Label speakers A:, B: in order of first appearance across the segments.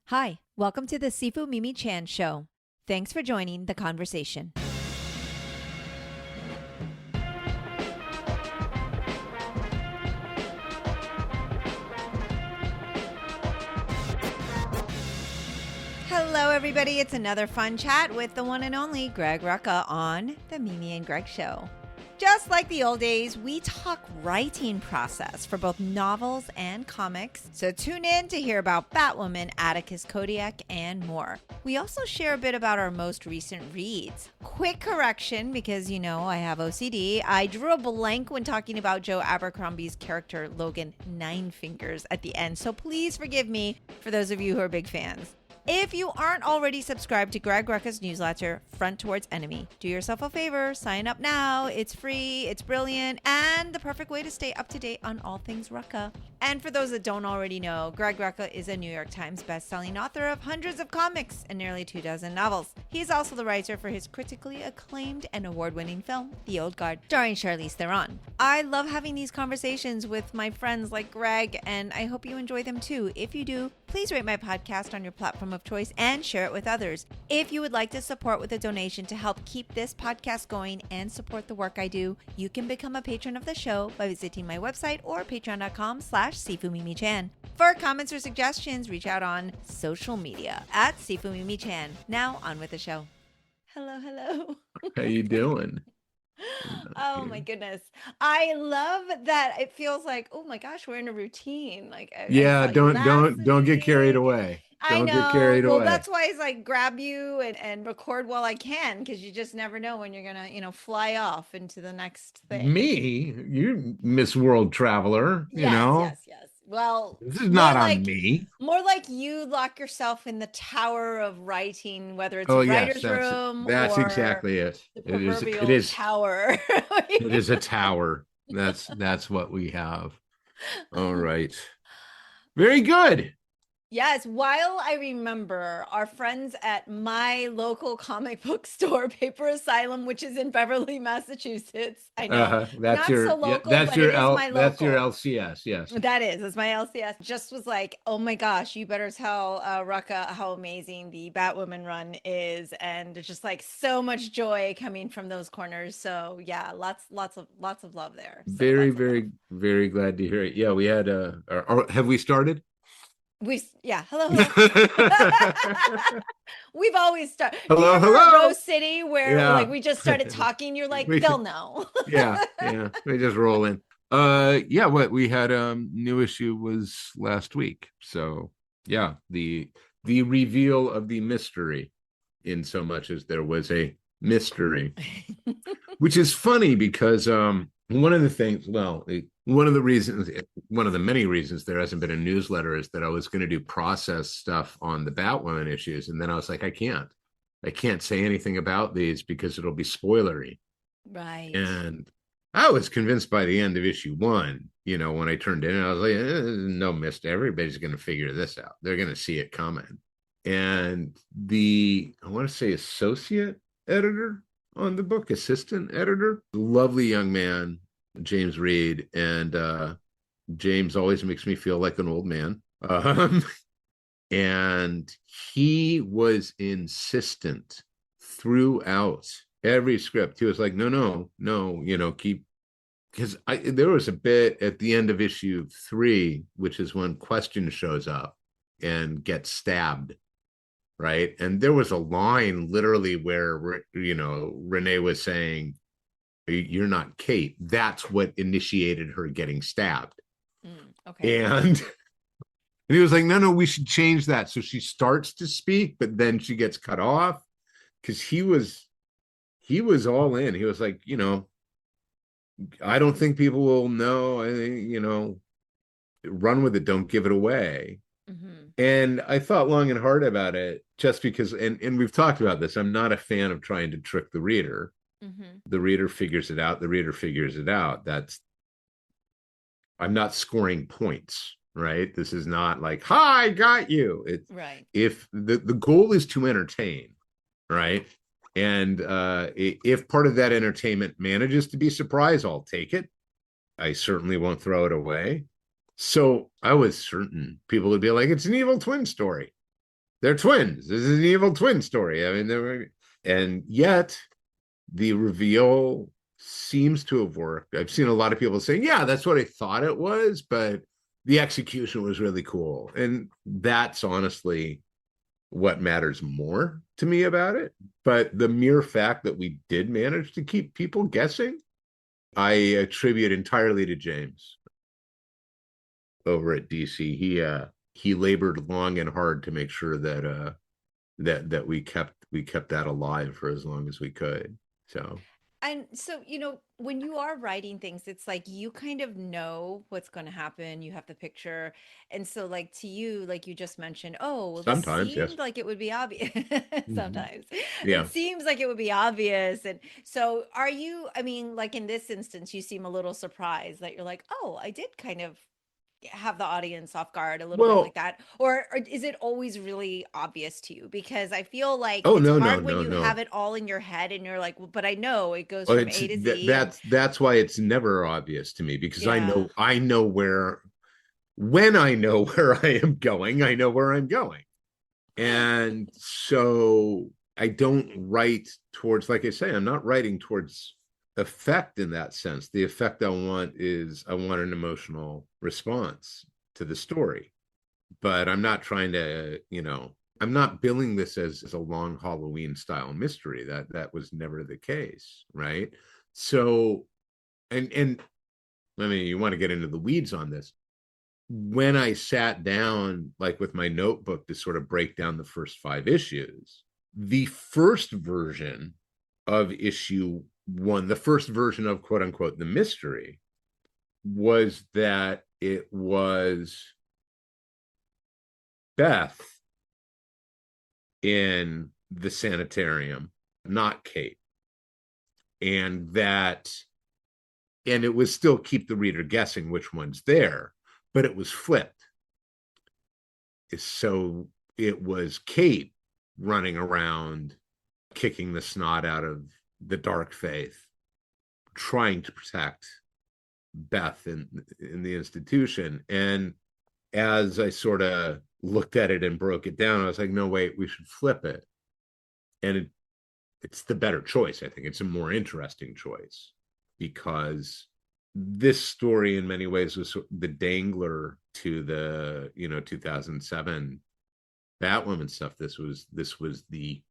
A: Hi, welcome to the Sifu Mimi Chan Show. Thanks for joining the conversation. Hello, everybody. It's another fun chat with the one and only Greg Rucka on the Mimi and Greg Show. Just like the old days, we talk writing process for both novels and comics. So tune in to hear about Batwoman, Atticus Kodiak, and more. We also share a bit about our most recent reads. Quick correction, because you know I have OCD. I drew a blank when talking about Joe Abercrombie's character Logan Nine Fingers at the end. So please forgive me for those of you who are big fans. If you aren't already subscribed to Greg Rucka's newsletter, Front Towards Enemy, do yourself a favor, sign up now. It's free, it's brilliant, and the perfect way to stay up to date on all things Rucka. And for those that don't already know, Greg Rucka is a New York Times bestselling author of hundreds of comics and nearly 24 novels. He's also the writer for his critically acclaimed and award-winning film, The Old Guard, starring Charlize Theron. I love having these conversations with my friends like Greg, and I hope you enjoy them too. If you do, please rate my podcast on your platform of choice and share it with others. If you would like to support with a donation to help keep this podcast going and support the work I do, you can become a patron of the show by visiting my website or patreon.com/SifuMimiChan. For comments or suggestions, reach out on social media at SifuMimiChan. Now on with the show. Hello.
B: How you doing?
A: Oh my goodness. I love that it feels like, oh my gosh, we're in a routine. Like I
B: Yeah,
A: saw you last
B: don't get carried
A: week.
B: away.
A: I
B: Don't
A: know.
B: get carried
A: Well,
B: away.
A: that's why it's like grab you and record while I can, because you just never know when you're gonna, fly off into the next thing.
B: Me, you Miss World Traveler, you know.
A: Yes. Well,
B: This is not on me.
A: More like you lock yourself in the tower of writing, whether it's
B: Oh
A: a
B: yes,
A: writer's room
B: that's
A: or
B: exactly it.
A: the
B: It
A: proverbial
B: is
A: tower.
B: it is a tower. That's what we have. All right. Very good.
A: Yes, while I remember our friends at my local comic book store, Paper Asylum, which is in Beverly, Massachusetts. I know,
B: That's
A: not so local, but it is my
B: that's your
A: local.
B: LCS, yes.
A: It's my LCS. Just was like, oh my gosh, you better tell Rucka how amazing the Batwoman run is, and there's just like so much joy coming from those corners. So yeah, lots of love there. So
B: Very, very, very glad to hear it. Yeah, we had have we started?
A: Hello. We've always started. Do you
B: Hello.
A: remember Rose City where like we just started talking? You're like, they'll know.
B: yeah. We just roll in. What we had new issue was last week. So yeah, the reveal of the mystery, in so much as there was a mystery. Which is funny because one of the many reasons there hasn't been a newsletter is that I was going to do process stuff on the Batwoman issues, and then I was like, I can't say anything about these because it'll be spoilery.
A: Right.
B: And I was convinced by the end of issue 1, when I turned in, I was like, no mystery. Everybody's going to figure this out. They're going to see it coming. And I want to say associate editor on the book, assistant editor, lovely young man, James Reed, and James always makes me feel like an old man. And he was insistent throughout every script. He was like, no, keep, because there was a bit at the end of issue 3, which is when Question shows up and gets stabbed. Right. And there was a line literally where, Renee was saying, you're not Kate. That's what initiated her getting stabbed.
A: Okay.
B: And he was like, no, we should change that. So she starts to speak, but then she gets cut off because he was all in. He was like, I don't think people will know. I think, run with it. Don't give it away. Mm-hmm. And I thought long and hard about it just because, and we've talked about this, I'm not a fan of trying to trick the reader. Mm-hmm. The reader figures it out. I'm not scoring points, right? This is not like, hi, I got you. It's right. If the goal is to entertain, right? And if part of that entertainment manages to be surprise, I'll take it. I certainly won't throw it away. So I was certain people would be like, it's an evil twin story. They're twins. This is an evil twin story. I mean, and yet the reveal seems to have worked. I've seen a lot of people saying, yeah, that's what I thought it was, but the execution was really cool. And that's honestly what matters more to me about it. But the mere fact that we did manage to keep people guessing, I attribute entirely to James over at DC. He labored long and hard to make sure that that we kept that alive for as long as we could. So
A: And so, when you are writing things, it's like you kind of know what's going to happen. You have the picture. And so, like, to you, like you just mentioned, oh, well, this
B: sometimes, yes.
A: seemed like it would be obvious.
B: Mhm.
A: Sometimes it
B: Yeah.
A: seems like it would be obvious. And so, are you, I mean, like in this instance, you seem a little surprised that you're like, oh, I did kind of have the audience off guard a little bit like
B: Well,
A: that, or is it always really obvious to you? Because I feel like
B: oh
A: it's
B: no, no,
A: hard when
B: no,
A: you have
B: no.
A: it all in your head and you're like, well, but I know it goes
B: Well,
A: from
B: it's
A: A to
B: that
A: Z. And
B: that's why it's never obvious to me because I
A: yeah.
B: know I know where when I know where I am going, I know where I'm going. And so I don't write towards, like I say, I'm not writing towards effect in that sense. The effect I want is I want an emotional response to the story, but I'm not trying to, I'm not billing this as a long Halloween style mystery. That was never the case, right? So, and I mean, you want to get into the weeds on this. When I sat down, like with my notebook to sort of break down the first five issues, the first version of issue one, the first version of quote unquote the mystery, was that it was Beth in the sanitarium, not Kate. And that, and it was still keep the reader guessing which one's there, but it was flipped. So it was Kate running around kicking the snot out of the dark faith, trying to protect Beth in the institution. And as I sort of looked at it and broke it down, I was like, no, wait, we should flip it. And it's the better choice. I think it's a more interesting choice because this story in many ways was the dangler to the 2007 Batwoman stuff. This was the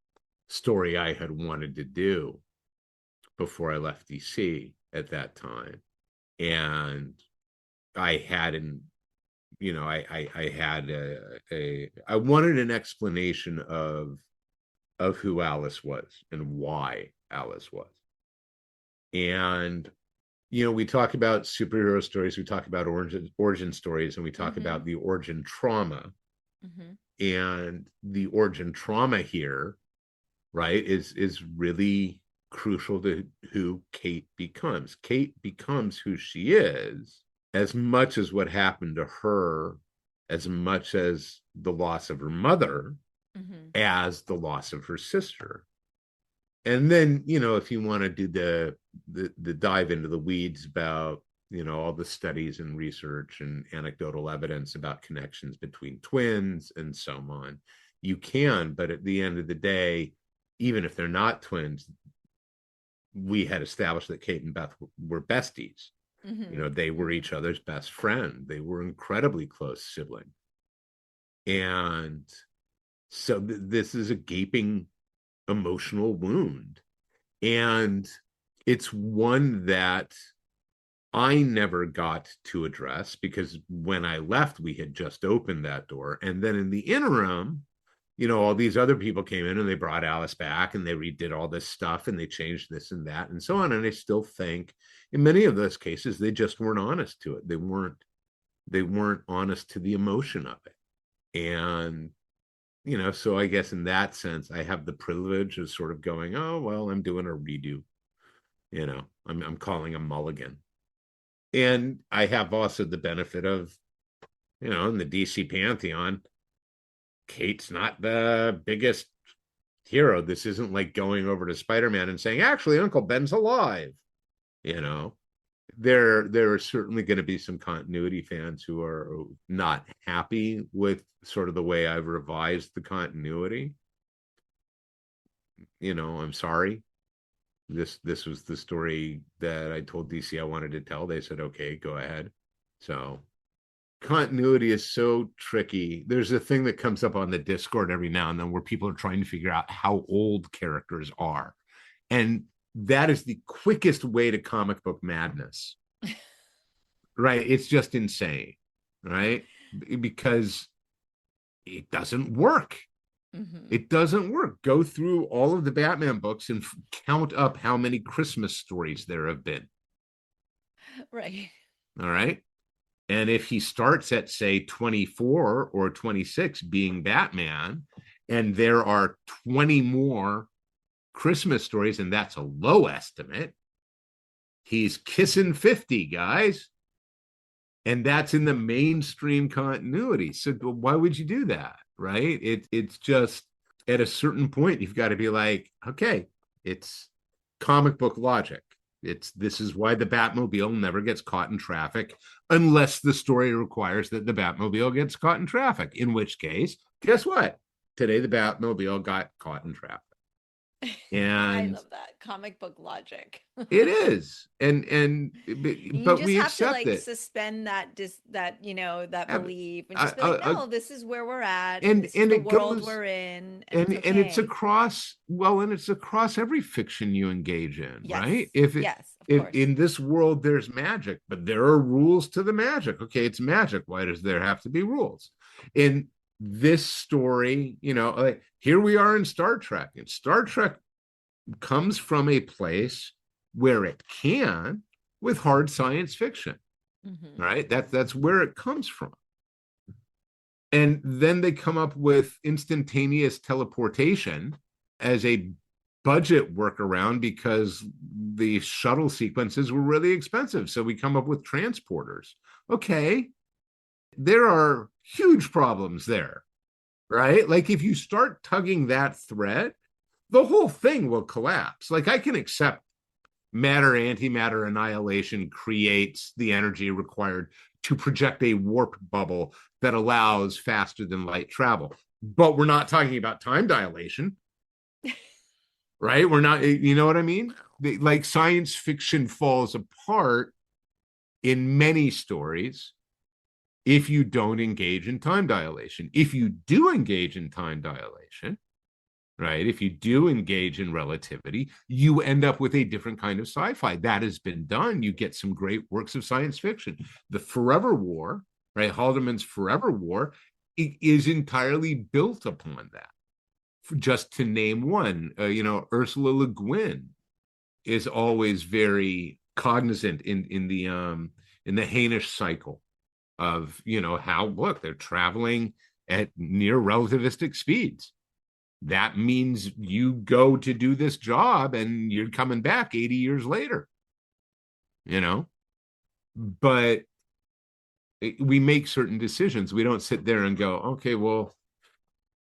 B: story I had wanted to do before I left DC at that time. And I had an I had I wanted an explanation of who Alice was and why Alice was. And we talk about superhero stories, we talk about origin stories, and we talk
A: Mm-hmm.
B: about the origin trauma.
A: Mm-hmm.
B: And the origin trauma here, right, is really crucial to who Kate becomes. Kate becomes who she is as much as what happened to her, as much as the loss of her mother,
A: Mm-hmm.
B: as the loss of her sister. And then, if you want to do the dive into the weeds about, all the studies and research and anecdotal evidence about connections between twins and so on, you can. But at the end of the day, even if they're not twins, we had established that Kate and Beth were besties.
A: Mm-hmm.
B: They were
A: Mm-hmm.
B: each other's best friend. They were incredibly close siblings. And so this is a gaping emotional wound. And it's one that I never got to address because when I left, we had just opened that door. And then in the interim, all these other people came in and they brought Alice back and they redid all this stuff and they changed this and that and so on. And I still think in many of those cases, they just weren't honest to it. They weren't honest to the emotion of it. And, so I guess in that sense, I have the privilege of sort of going, oh, well, I'm doing a redo. I'm calling a mulligan. And I have also the benefit of, in the DC Pantheon, Kate's not the biggest hero. This isn't like going over to Spider-Man and saying, actually, Uncle Ben's alive, you know. there are certainly going to be some continuity fans who are not happy with sort of the way I've revised the continuity. I'm sorry. This was the story that I told DC I wanted to tell. They said, okay, go ahead. So continuity is so tricky. There's a thing that comes up on the Discord every now and then where people are trying to figure out how old characters are. And that is the quickest way to comic book madness. Right? It's just insane, right? Because it doesn't work.
A: Mm-hmm.
B: It doesn't work. Go through all of the Batman books and count up how many Christmas stories there have been.
A: Right.
B: All right. And if he starts at, say, 24 or 26 being Batman, and there are 20 more Christmas stories, and that's a low estimate, he's kissing 50, guys. And that's in the mainstream continuity. So why would you do that? Right? It's just at a certain point, you've got to be like, okay, it's comic book logic. This is why the Batmobile never gets caught in traffic unless the story requires that the Batmobile gets caught in traffic. In which case, guess what? Today the Batmobile got caught in traffic.
A: I
B: And
A: love that comic book logic.
B: it is.
A: You
B: But
A: just
B: we
A: have to
B: accept
A: like
B: it.
A: suspend that belief and
B: I,
A: just be like,
B: I,
A: no, this is where we're at.
B: and
A: This is
B: and
A: the
B: it
A: world
B: goes
A: we're in, and it's
B: and it's
A: okay.
B: across and it's across every fiction you engage in,
A: Yes.
B: right?
A: Yes, of
B: If
A: course.
B: in this world there's magic, but there are rules to the magic. Okay, it's magic. Why does there have to be rules? In this story, like here we are in Star Trek, and Star Trek comes from a place where it can with hard science fiction,
A: Mm-hmm.
B: right? That's where it comes from. And then they come up with instantaneous teleportation as a budget workaround because the shuttle sequences were really expensive. So we come up with transporters. Okay, there are huge problems there, right? Like if you start tugging that thread, the whole thing will collapse. Like I can accept matter antimatter annihilation creates the energy required to project a warp bubble that allows faster than light travel. But we're not talking about time dilation, right? We're not, you know what I mean? Like science fiction falls apart in many stories if you don't engage in time dilation. If you do engage in time dilation, right? If you do engage in relativity, you end up with a different kind of sci-fi. That has been done. You get some great works of science fiction. The Forever War, right? Haldeman's Forever War is entirely built upon that. Just to name one, Ursula Le Guin is always very cognizant in the Hainish cycle of how look they're traveling at near relativistic speeds. That means you go to do this job and you're coming back 80 years later, but we make certain decisions. We don't sit there and go, okay, well,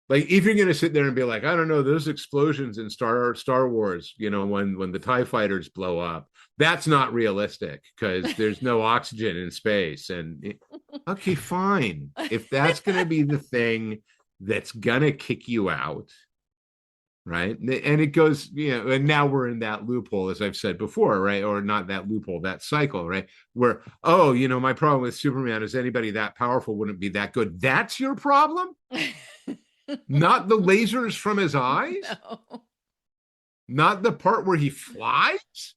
B: like if you're going to sit there and be like, I don't know, those explosions in Star Wars, when the TIE fighters blow up, that's not realistic because there's no oxygen in space. Okay, fine. If that's going to be the thing that's going to kick you out, right? And it goes, and now we're in that loophole, as I've said before, right? Or not that loophole, that cycle, right? Where, my problem with Superman is anybody that powerful wouldn't be that good. That's your problem? Not the lasers from his eyes?
A: No.
B: Not the part where he flies?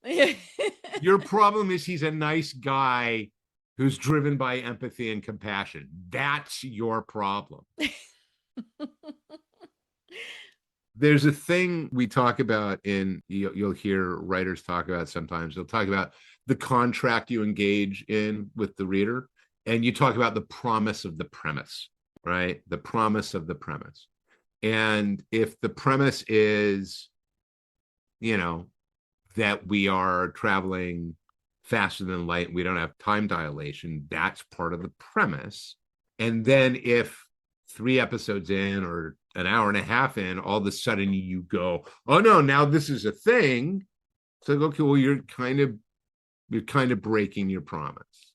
B: Your problem is he's a nice guy who's driven by empathy and compassion. That's your problem. There's a thing we talk about you'll hear writers talk about sometimes. They'll talk about the contract you engage in with the reader, and you talk about the promise of the premise, right? The promise of the premise. And if the premise is, that we are traveling faster than light, we don't have time dilation, that's part of the premise. And then if 3 episodes in or an hour and a half in, all of a sudden you go, oh no, now this is a thing. It's like, okay, well, you're kind of You're kind of breaking your promise,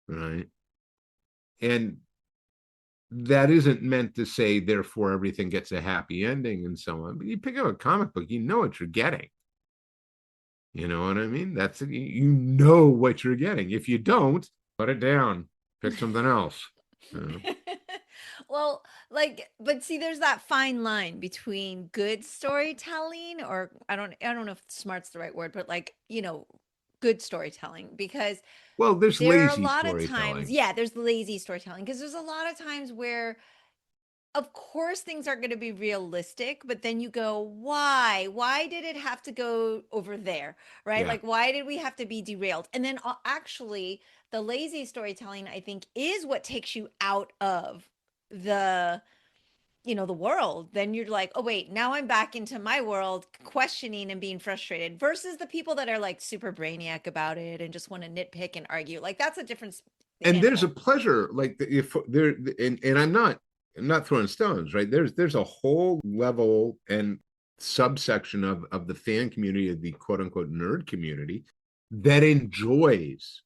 B: right? And that isn't meant to say, therefore, everything gets a happy ending and so on. But you pick up a comic book, you know what you're getting. You know what I mean? That's you know what you're getting. If you don't, put it down. Pick something else. You know?
A: Well, like, but see, there's that fine line between good storytelling, or I don't know if smart's the right word, but like, good storytelling, because
B: Well, there's
A: there are a
B: lazy
A: lot of times,
B: storytelling.
A: yeah, there's lazy storytelling, because there's a lot of times where of course things aren't going to be realistic, but then you go, why did it have to go over there, right?
B: Yeah.
A: Like, why did we have to be derailed? And then actually the lazy storytelling, I think, is what takes you out of the the world. Then you're like, oh wait, now I'm back into my world, questioning and being frustrated, versus the people that are like super brainiac about it and just want to nitpick and argue. Like, that's a different
B: And there's a
A: animal.
B: pleasure, like if there, and I'm not throwing stones, right? There's a whole level and subsection of the fan community, of the quote unquote nerd community, that enjoys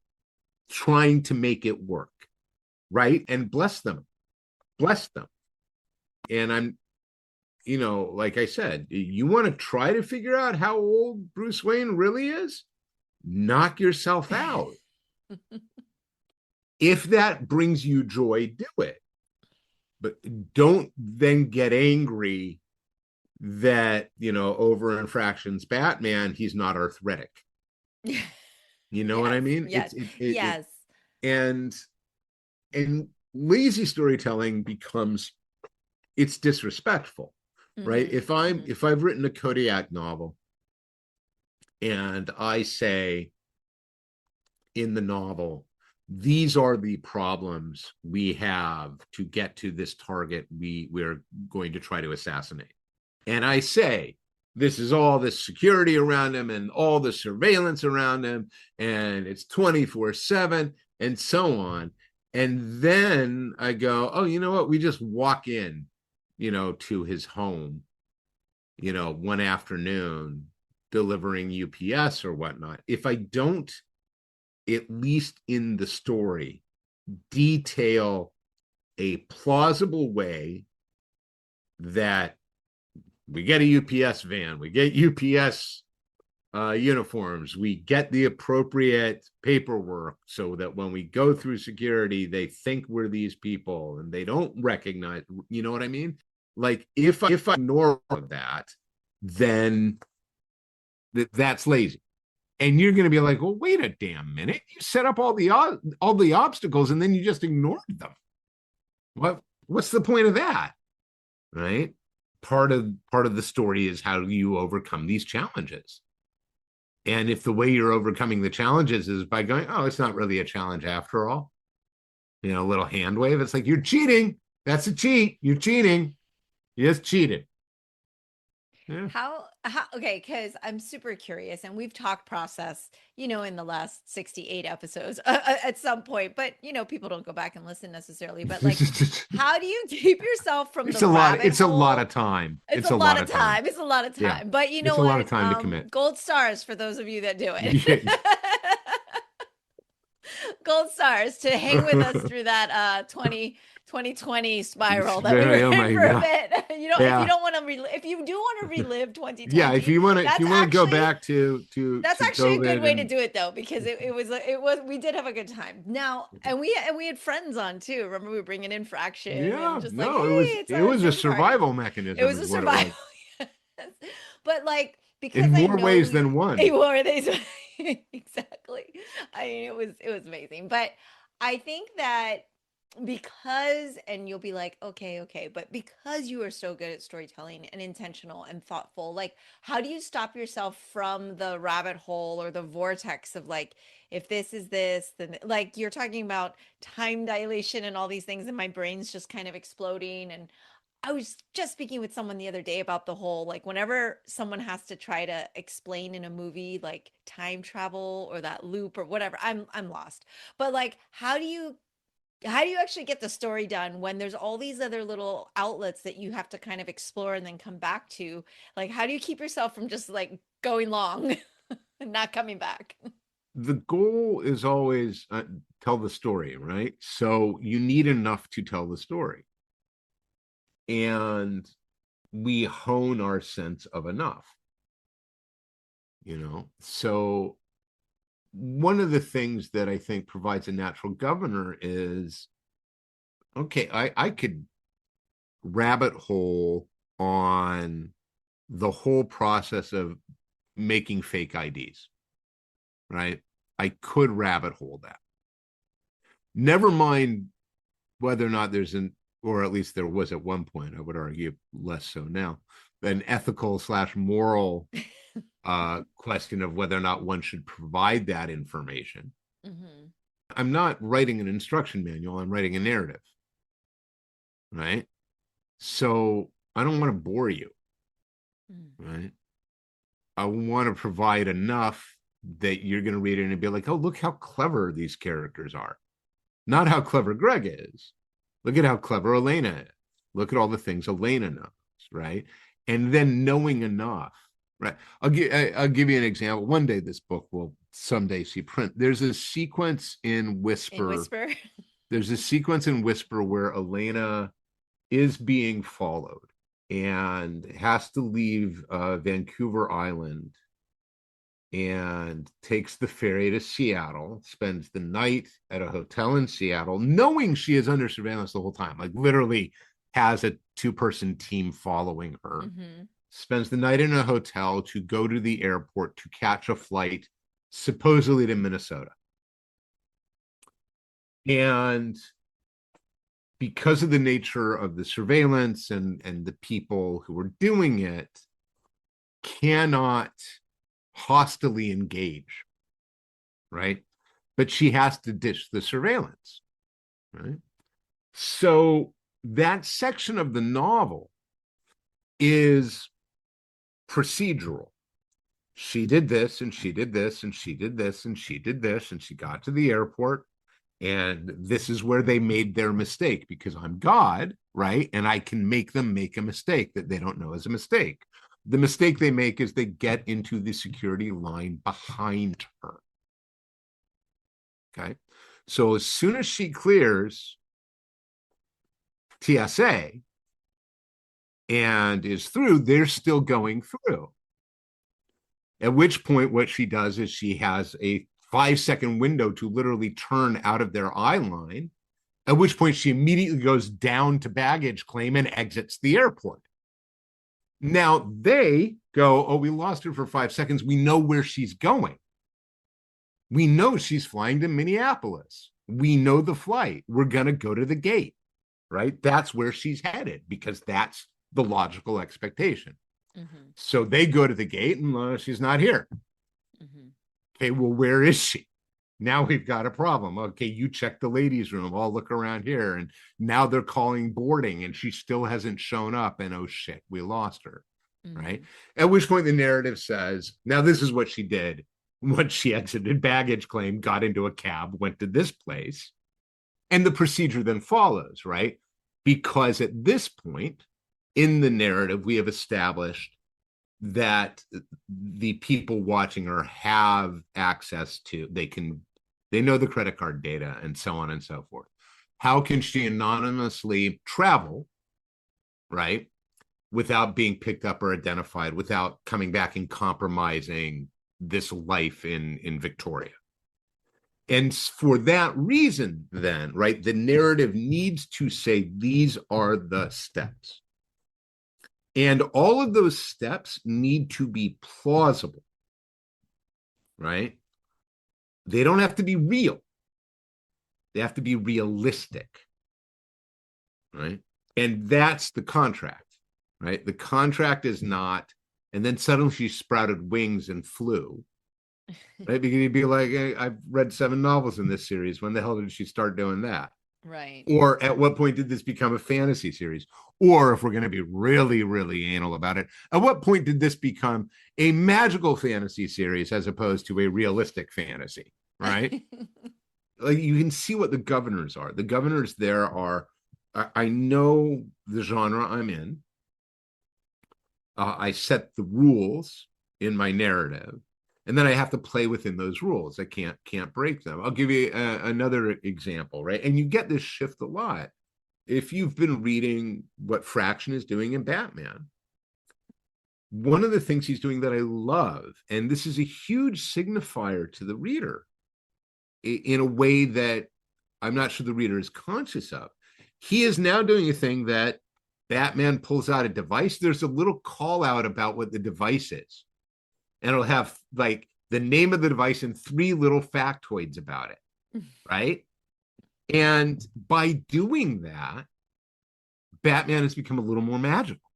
B: trying to make it work, right? And bless them. And I'm, like I said, you want to try to figure out how old Bruce Wayne really is? Knock yourself out. If that brings you joy, do it. But don't then get angry that, over infractions Batman, he's not arthritic. You know what I
A: Yes,
B: mean?
A: yes, yes.
B: And and lazy storytelling becomes, it's disrespectful, right?
A: Hmm.
B: If I've written a Kodiak novel and I say in the novel, these are the problems we have to get to this target we're going to try to assassinate. And I say, this is all this security around him and all the surveillance around him, and it's 24/7 and so on. And then I go, oh, you know what? We just walk in, to his home, one afternoon, delivering UPS or whatnot. If I don't, at least in the story, detail a plausible way that we get a UPS van, we get UPS uniforms, we get the appropriate paperwork so that when we go through security, they think we're these people and they don't recognize, you know what I mean? Like, if I ignore that, then that's lazy. And you're going to be like, well, wait a damn minute. You set up all the obstacles and then you just ignored them. What's the point of that? Right? Part of the story is how you overcome these challenges. And if the way you're overcoming the challenges is by going, oh, it's not really a challenge after all, a little hand wave, it's like, you're cheating. That's a cheat. You're cheating. You just cheated. Yeah.
A: Okay, because I'm super curious, and we've talked process, in the last 68 episodes at some point, but people don't go back and listen necessarily. But like, how do you keep yourself from
B: it's
A: the
B: a lot.
A: rabbit
B: It's a lot
A: hole?
B: of time.
A: It's
B: It's
A: a
B: a
A: lot
B: lot
A: of
B: of time.
A: time. It's a lot of
B: Yeah.
A: time. But you know
B: It's a lot of
A: what?
B: time to commit.
A: Gold stars for those of you that do it.
B: Yeah.
A: Gold stars to hang with us through that 2020 spiral that we were
B: Oh
A: in
B: my
A: for a
B: God.
A: bit. If you
B: Yeah.
A: don't want to if you do want to relive
B: Yeah. If
A: 2020,
B: you want to,
A: that's
B: go
A: actually
B: back to
A: a good
B: COVID
A: way to
B: and
A: do it though, because it was we did have a good time. Now, and we had friends on too. Remember, we were bringing in fraction
B: yeah,
A: and just like,
B: no,
A: hey,
B: it was
A: it's
B: it
A: a
B: was a
A: dinner party.
B: survival
A: It
B: mechanism
A: was
B: is
A: a
B: what it
A: survival.
B: was,
A: Yes. But like, because
B: in
A: I
B: more
A: know
B: ways than one.
A: were they exactly. I mean, it was amazing. But I think that because, and you'll be like, okay, but because you are so good at storytelling and intentional and thoughtful, like, how do you stop yourself from the rabbit hole or the vortex of like, if this is this, then like you're talking about time dilation and all these things, and my brain's just kind of exploding. And I was just speaking with someone the other day about the whole, like, whenever someone has to try to explain in a movie like time travel or that loop or whatever, I'm lost. But like, how do you actually get the story done when there's all these other little outlets that you have to kind of explore and then come back to? Like, how do you keep yourself from just like going long and not coming back?
B: the goal is always tell the story, right? So you need enough to tell the story. And we hone our sense of enough, So one of the things that I think provides a natural governor is, okay, I could rabbit hole on the whole process of making fake IDs, right? I could rabbit hole that. Never mind whether or not there's or at least there was at one point, I would argue less so now, an ethical/moral question of whether or not one should provide that information. Mm-hmm. I'm not writing an instruction manual, I'm writing a narrative, right? So I don't want to bore you, right? I want to provide enough that you're going to read it and be like, oh, look how clever these characters are. Not how clever Greg is. Look at how clever Elena is. Look at all the things Elena knows, right? And then knowing enough, right? I'll give you an example. One day this book will someday see print. There's a sequence in Whisper. There's a sequence in Whisper where Elena is being followed and has to leave Vancouver Island and takes the ferry to Seattle, spends the night at a hotel in Seattle, knowing she is under surveillance the whole time, like literally has a 2-person team following her, spends the night in a hotel to go to the airport to catch a flight, supposedly to Minnesota. And because of the nature of the surveillance and the people who are doing it, cannot hostilely engage, right? But she has to ditch the surveillance, right? So that section of the novel is procedural. She did this, and she did this, and she did this, and she did this, and she got to the airport, and this is where they made their mistake, because I'm God, right? And I can make them make a mistake that they don't know is a mistake. The mistake they make is they get into the security line behind her. Okay. So as soon as she clears TSA and is through, they're still going through. At which point, what she does is she has a 5-second window to literally turn out of their eye line, at which point she immediately goes down to baggage claim and exits the airport. Now they go, oh, we lost her for 5 seconds. We know where she's going. We know she's flying to Minneapolis. We know the flight. We're going to go to the gate, right? That's where she's headed because that's the logical expectation. Mm-hmm. So they go to the gate and she's not here. Mm-hmm. Okay, well, where is she? Now we've got a problem. Okay, you check the ladies' room. I'll look around here. And now they're calling boarding and she still hasn't shown up. And oh shit, we lost her. Mm-hmm. Right. At which point the narrative says, now this is what she did. Once she exited baggage claim, got into a cab, went to this place. And the procedure then follows, right? Because at this point in the narrative, we have established that the people watching her have access to, they know the credit card data and so on and so forth. How can she anonymously travel, right, without being picked up or identified, without coming back and compromising this life in Victoria? And for that reason, then, right, the narrative needs to say these are the steps. And all of those steps need to be plausible, right? They don't have to be real. They have to be realistic, right? And that's the contract, right? The contract is not, and then suddenly she sprouted wings and flew, right? Because you'd be like, hey, I've read 7 novels in this series. When the hell did she start doing that?
A: Right.
B: Or at what point did this become a fantasy series? Or if we're going to be really, really anal about it, at what point did this become a magical fantasy series as opposed to a realistic fantasy, right? Like you can see what the governors are. The governors there are, I know the genre I'm in. I set the rules in my narrative. And then I have to play within those rules. I can't break them. I'll give you another example, right? And you get this shift a lot. If you've been reading what Fraction is doing in Batman, one of the things he's doing that I love, and this is a huge signifier to the reader in a way that I'm not sure the reader is conscious of. He is now doing a thing that Batman pulls out a device. There's a little call out about what the device is, and it'll have like the name of the device and 3 little factoids about it, right? And by doing that, Batman has become a little more magical,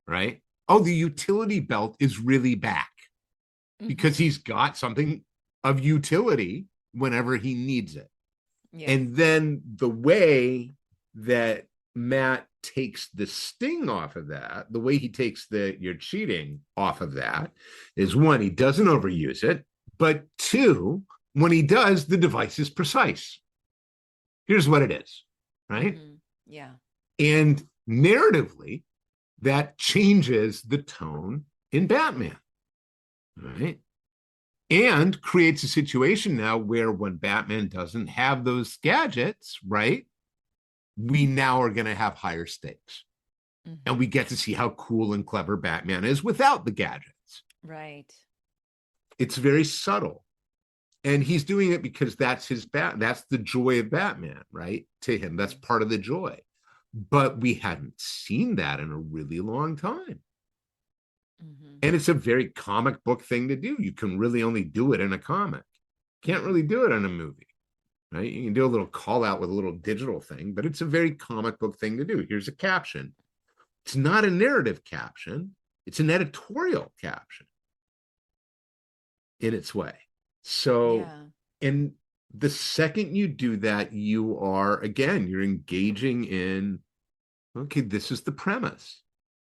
B: right? Oh, the utility belt is really back because he's got something of utility whenever he needs it. Yeah. And then the way that Matt takes the sting off of that, the way he takes the you're cheating off of that is, 1, he doesn't overuse it, but 2, when he does, the device is precise. Here's what it is, right?
A: Yeah.
B: And narratively, that changes the tone in Batman, right? And creates a situation now where when Batman doesn't have those gadgets, right, we now are going to have higher stakes. And we get to see how cool and clever Batman is without the gadgets.
A: Right.
B: It's very subtle. And he's doing it because that's that's the joy of Batman, right? To him, that's part of the joy. But we hadn't seen that in a really long time. And it's a very comic book thing to do. You can really only do it in a comic. Can't really do it in a movie, right? You can do a little call out with a little digital thing, but it's a very comic book thing to do. Here's a caption. It's not a narrative caption. It's an editorial caption in its way. So, and the second you do that, you are, again, you're engaging in, okay, this is the premise.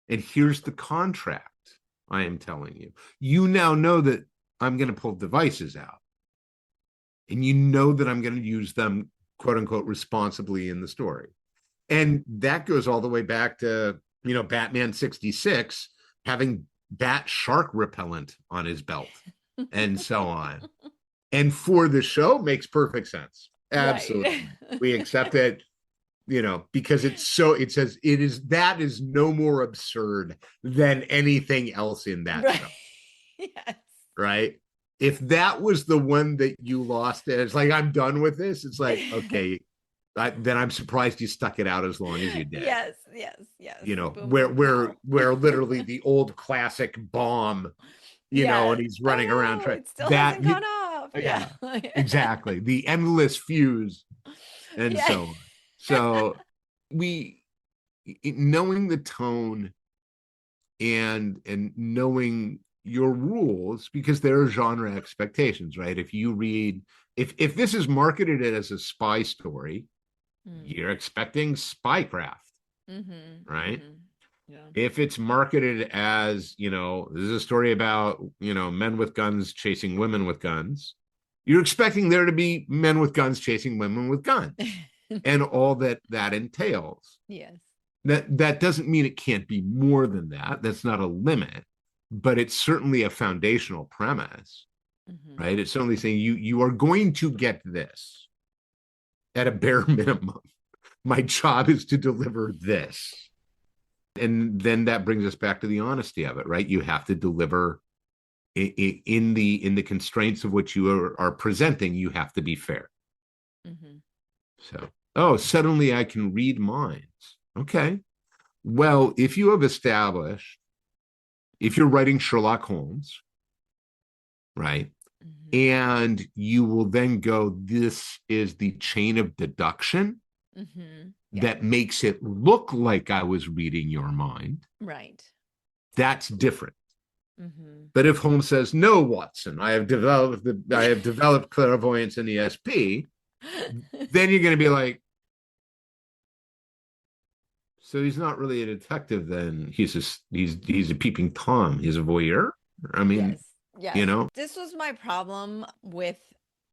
B: And here's the contract I am telling you. You now know that I'm going to pull devices out. And you know that I'm going to use them, quote unquote, responsibly in the story. And that goes all the way back to, Batman 66 having bat shark repellent on his belt and so on. And for the show, makes perfect sense. Absolutely. Right. We accept it, because it says that is no more absurd than anything else in that show.
A: Yes.
B: Right. If that was the one that you lost, it's like, I'm done with this. It's like, okay, then I'm surprised you stuck it out as long as you did.
A: Yes.
B: Boom, where literally the old classic bomb, and he's running around trying.
A: It still hasn't gone off.
B: Yeah, exactly. The endless fuse, and so on. So knowing the tone and knowing your rules, because there are genre expectations, right? If you read, if this is marketed as a spy story, you're expecting spycraft, right? Yeah. If it's marketed as, this is a story about, men with guns chasing women with guns, you're expecting there to be men with guns chasing women with guns and all that entails.
A: Yes.
B: That doesn't mean it can't be more than that. That's not a limit, but it's certainly a foundational premise, right? It's certainly saying you are going to get this at a bare minimum. My job is to deliver this. And then that brings us back to the honesty of it, right? You have to deliver in the constraints of what you are presenting. You have to be fair. So, suddenly I can read minds. Okay. Well, if you have established, if you're writing Sherlock Holmes, right? And you will then go, this is the chain of deduction that makes it look like I was reading your mind.
A: Right.
B: That's different. But if Holmes says, no, Watson, I have developed clairvoyance in ESP, then you're going to be like, so he's not really a detective then. He's a peeping Tom. He's a voyeur. I mean,
A: yes. This was my problem with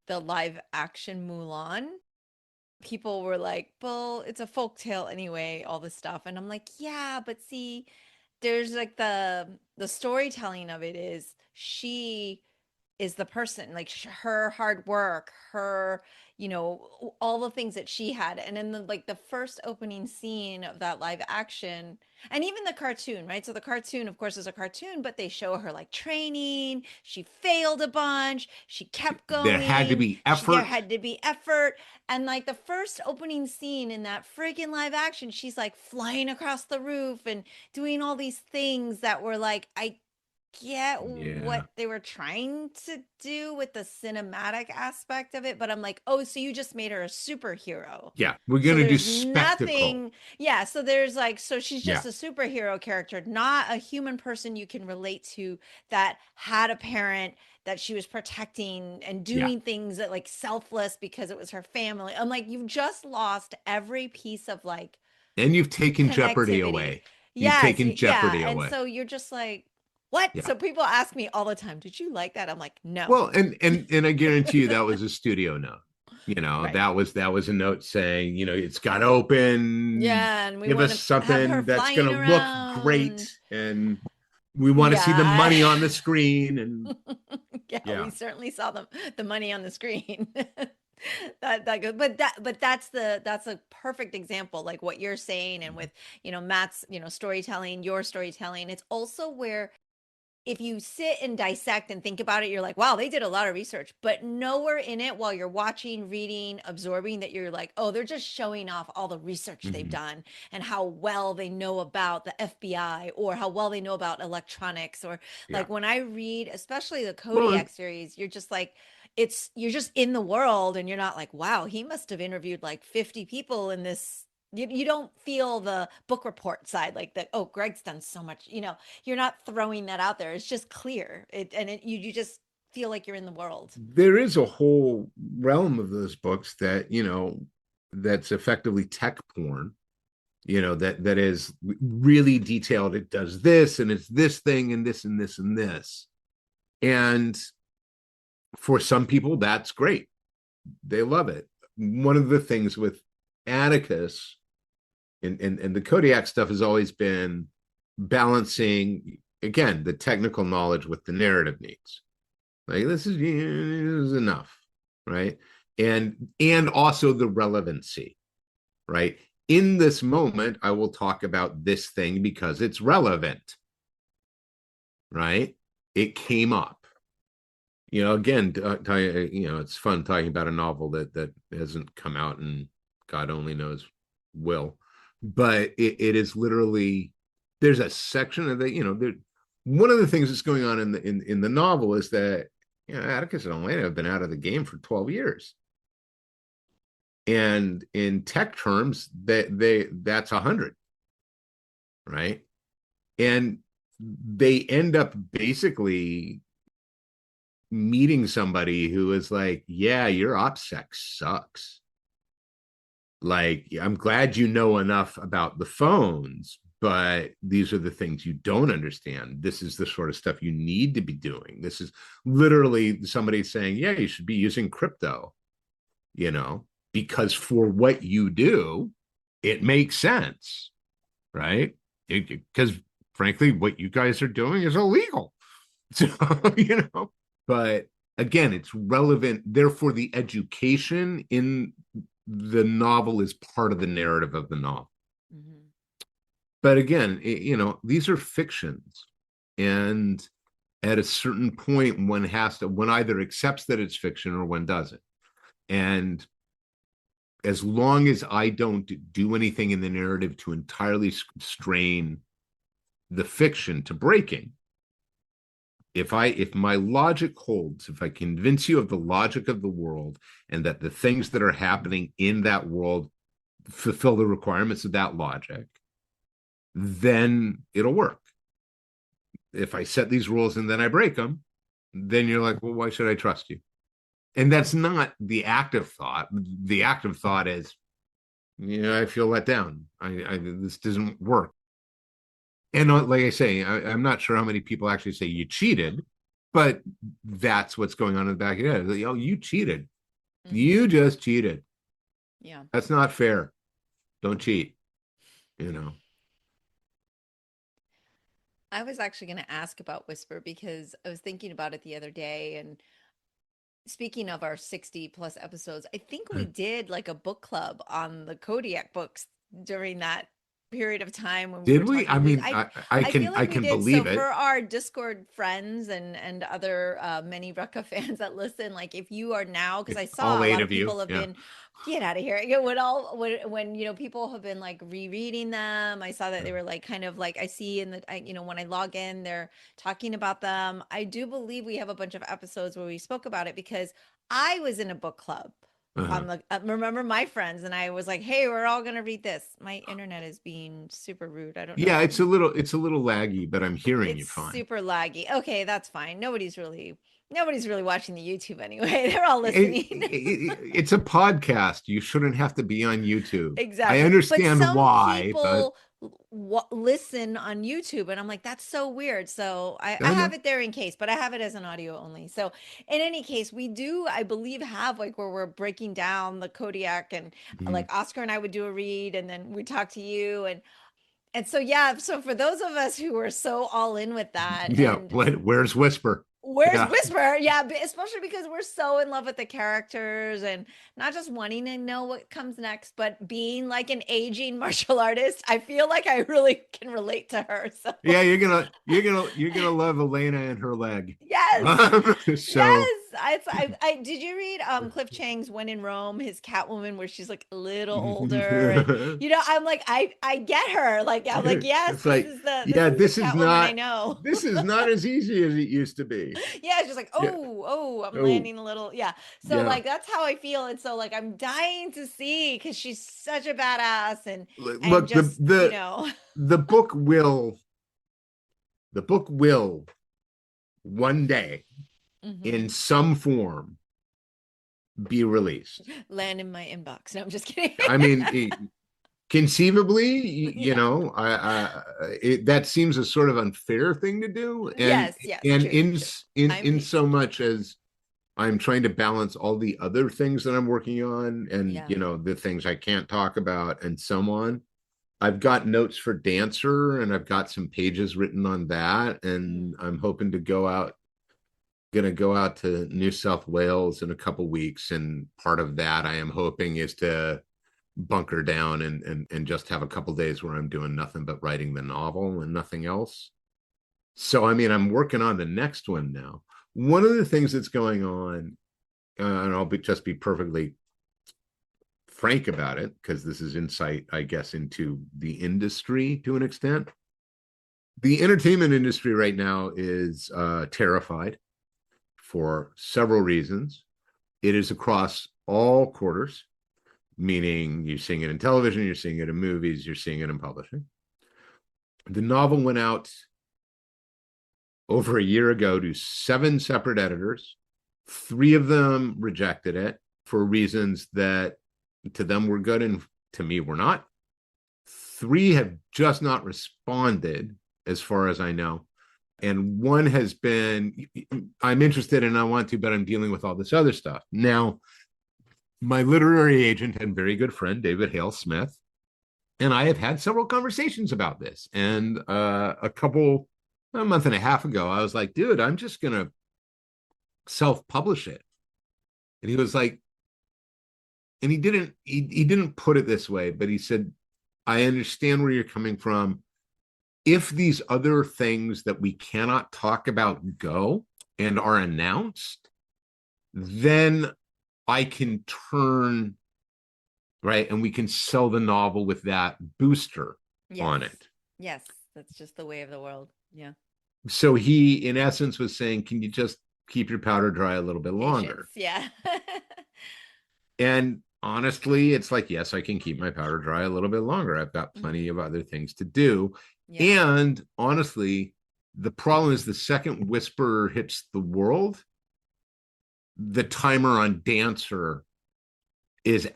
A: the live action Mulan. People were like, well, it's a folktale anyway, all this stuff. And I'm like, yeah, but see, there's like the storytelling of it is she is the person, like her hard work, her, all the things that she had. And in the like the first opening scene of that live action, and even the cartoon, right? So the cartoon, of course, is a cartoon, but they show her like training. She failed a bunch. She kept
B: There had to
A: going.
B: be
A: There
B: effort.
A: had to be effort. And like the first opening scene in that freaking live action, she's like flying across the roof and doing all these things that were like, I get
B: Yeah.
A: what they were trying to do with the cinematic aspect of it, but I'm like, oh, so you just made her a superhero.
B: Yeah. We're
A: So
B: going to do
A: there's
B: spectacle.
A: nothing, yeah. So there's like, so she's
B: Yeah.
A: just a superhero character, not a human person you can relate to that had a parent that she was protecting and
B: Yeah.
A: doing things that like selfless because it was her family. I'm like, you've just lost every piece of like
B: And you've taken jeopardy
A: connectivity.
B: away. You've
A: Yes,
B: taken
A: yeah.
B: jeopardy
A: And
B: away.
A: so you're just like, what?
B: Yeah.
A: So people ask me all the time, did you like that? I'm like, no.
B: Well, and I guarantee you that was a studio note.
A: Right.
B: That was a note saying, it's got open.
A: Yeah, and we
B: Give
A: want
B: us
A: to have her
B: something that's going
A: flying
B: to look great,
A: around.
B: and we want to see the
A: Yeah.
B: money on the screen. And
A: Yeah, we
B: yeah,
A: certainly saw the money on the screen. That goes, but that's a perfect example, like what you're saying, and with Matt's storytelling, your storytelling. It's also where if you sit and dissect and think about it, you're like, wow, they did a lot of research, but nowhere in it while you're watching, reading, absorbing that you're like, oh, they're just showing off all the research they've
B: mhm,
A: done and how well they know about the FBI or how well they know about electronics. Or
B: yeah.
A: like when I read, especially the
B: Well,
A: Kodiak series, you're just like, you're just in the world and you're not like, wow, he must have interviewed like 50 people in this. You don't feel the book report side, like that. Oh, Greg's done so much, you're not throwing that out there. It's just clear. You just feel like you're in the world.
B: there is a whole realm of those books that that's effectively tech porn. That is really detailed. It does this and it's this thing and this and this and this. And for some people, that's great. They love it. One of the things with Atticus and the Kodiak stuff has always been balancing, again, the technical knowledge with the narrative needs. Like this is enough, right? And also the relevancy, right? In this moment, I will talk about this thing because it's relevant, right? It came up. Again, it's fun talking about a novel that hasn't come out and God only knows will, but it is literally there's a section of one of the things that's going on in the novel is that Atticus and Elena have been out of the game for 12 years, and in tech terms, that's 100, right? And they end up basically meeting somebody who is like, yeah, your OPSEC sucks. Like, I'm glad you know enough about the phones, but these are the things you don't understand. This is the sort of stuff you need to be doing. This is literally somebody saying, yeah, you should be using crypto, because for what you do, it makes sense, right? Because frankly, what you guys are doing is illegal. So, but again, it's relevant. Therefore, the education in the novel is part of the narrative of the novel.
A: Mm-hmm.
B: But again, these are fictions. And at a certain point, one either accepts that it's fiction or one doesn't. And as long as I don't do anything in the narrative to entirely strain the fiction to breaking, if my logic holds, if I convince you of the logic of the world and that the things that are happening in that world fulfill the requirements of that logic, then it'll work. If I set these rules and then I break them, then you're like, well, why should I trust you? And that's not the active thought. The active thought is, I feel let down. This doesn't work. And like I say, I'm not sure how many people actually say you cheated, but that's what's going on in the back of your head. Like, oh, you cheated.
A: Mm-hmm.
B: You just cheated.
A: Yeah.
B: That's not fair. Don't cheat. You know.
A: I was actually going to ask about Whisper because I was thinking about it the other day. And speaking of our 60 plus episodes, I think we did like a book club on the Kodiak books during that period of time when we were
B: Did we? I
A: talking.
B: mean, I
A: I feel
B: can
A: like we did. So
B: believe
A: for
B: it.
A: our Discord friends and other many Rucka fans that listen, like if you are now, because I
B: All
A: saw a
B: eight
A: lot of
B: of you.
A: people have
B: Yeah.
A: been get out of here. When people have been like rereading them, I saw that they were like kind of like I see in the when I log in, they're talking about them. I do believe we have a bunch of episodes where we spoke about it because I was in a book club
B: Uh-huh.
A: on the remember my friends and I was like, "Hey, we're all going to read this." My internet is being super rude. I don't know
B: Yeah,
A: if I'm
B: it's a little laggy, but I'm hearing
A: it's
B: you fine.
A: super laggy. Okay, that's fine. Nobody's really watching the YouTube anyway. They're all
B: It,
A: listening.
B: it's a podcast. You shouldn't have to be on YouTube. I
A: Exactly. But
B: understand
A: some
B: why, but
A: people listen on YouTube, and I'm like, that's so weird. So I
B: I
A: have
B: know.
A: it there in case, but I have it as an audio only. So in any case, we do, I believe, have like where we're breaking down the Kodiak, and
B: Mhm.
A: like Oscar and I would do a read, and then we talk to you, and so yeah. So for those of us who are so all in with that,
B: Yeah,
A: and
B: where's Whisper?
A: where's
B: Yeah.
A: Whisper? Yeah, especially because we're so in love with the characters and not just wanting to know what comes next, but being like an aging martial artist. I feel like I really can relate to her. So
B: Yeah, you're gonna love Elena and her leg.
A: yes,
B: So
A: yes. I did you read Cliff Chang's When in Rome, his Catwoman, where she's like a little older, and I'm like I get her. Like I'm like yes,
B: it's like,
A: this
B: yeah,
A: is the Catwoman I know.
B: this is not as easy as it used to be.
A: Yeah, it's just like,
B: Yeah.
A: I'm
B: Oh,
A: landing a little. Yeah. So
B: yeah.
A: like that's how I feel. And so like I'm dying to see because she's such a badass and
B: Look,
A: just,
B: the book will the book will one day
A: hmm
B: in some form be released.
A: land in my inbox. No, I'm just kidding.
B: I mean, conceivably,
A: Yeah.
B: that seems a sort of unfair thing to do, and
A: Yes, yes,
B: and
A: true,
B: in
A: true. I'm
B: in so
A: patient.
B: much as I'm trying to balance all the other things that I'm working on, and
A: Yeah.
B: the things I can't talk about, and so on. I've got notes for Dancer, and I've got some pages written on that, and
A: Mm,
B: I'm hoping to go out. Going to go out to New South Wales in a couple weeks, and part of that I am hoping is to bunker down and just have a couple days where I'm doing nothing but writing the novel and nothing else. So I mean, I'm working on the next one now. One of the things that's going on, and just be perfectly frank about it, because this is insight, I guess, into the industry to an extent. The entertainment industry right now is terrified for several reasons. It is across all quarters, meaning you're seeing it in television, you're seeing it in movies, you're seeing it in publishing. The novel went out over a year ago to 7 separate editors. 3 of them rejected it for reasons that to them were good and to me were not. 3 have just not responded, as far as I know. And one has been, I'm interested and I want to, but I'm dealing with all this other stuff. Now, my literary agent and very good friend, David Hale Smith, and I have had several conversations about this. And a month and a half ago, I was like, dude, I'm just going to self publish it. And he was like, and he didn't put it this way, but he said, I understand where you're coming from. If these other things that we cannot talk about go and are announced, then I can turn right and we can sell the novel with that booster
A: yes.
B: on it.
A: Yes. That's just the way of the world. Yeah.
B: So he, in essence, was saying, can you just keep your powder dry a little bit
A: Patience.
B: longer?
A: Yeah.
B: And honestly, it's like, yes, I can keep my powder dry a little bit longer. I've got plenty
A: hmm
B: of other things to do.
A: Yeah.
B: And honestly, the problem is the second Whisper hits the world, the timer on Dancer is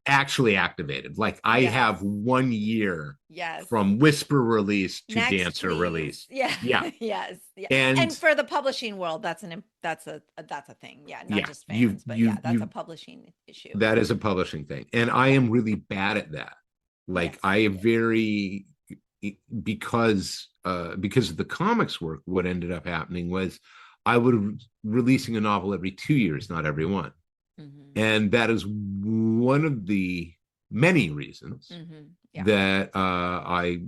B: actually activated. Like I
A: Yes.
B: have 1 year
A: Yes.
B: from Whisper release to
A: Next,
B: Dancer
A: please.
B: release.
A: Yeah.
B: Yeah.
A: Yes. Yeah. And
B: And
A: for the publishing world, that's a thing. Yeah, not
B: yeah,
A: just fans, but yeah, that's a
B: you
A: publishing issue.
B: that is a publishing thing. And I am really bad at that. Like
A: Yes.
B: I
A: Yes.
B: very because of the comics work, what ended up happening was I would releasing a novel every 2 years, not every one.
A: Mm-hmm.
B: And that is one of the many reasons
A: Mm-hmm. Yeah.
B: that I